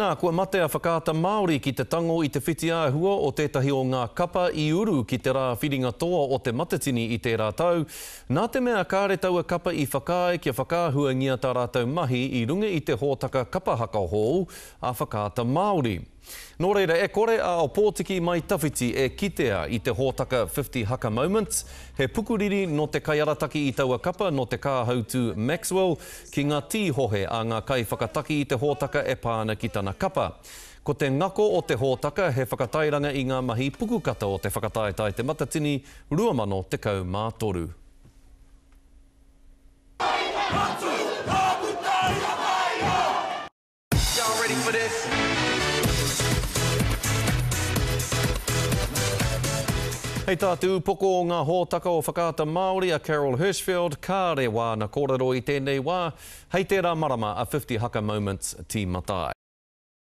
Nā, kua mate a whakaata Māori ki te tango i te whiti āhua o tētahi o ngā kapa I uru ki te rā whiringa toa o te matatini I tērā tau. Nā te mea kāre taua kapa I whakaae kia whakaahua ngia tā rātou mahi I runga I te hōtaka kapahaka hou a whakaata Māori. Nō reira, e kore a o pōtiki mai tawhiti e kitea I te hōtaka 50 Haka Moments. He pukuriri no te kaiarataki I taua kapa no te kāhautu Maxwell ki ngā tīhohe a ngā kai whakataki I te hōtaka e pāna ki tana kapa. Ko te ngako o te hōtaka he whakatairanga I ngā mahi pukukata o te whakataetai te matatini 2013. Y'all ready for this? Hei tātou, poko o ngā hōtaka o whakaata Māori a Carol Hirschfeld, kāre wā na kōrero I tēnei wā, hei tērā marama a 50 Haka Moments Tīmatai.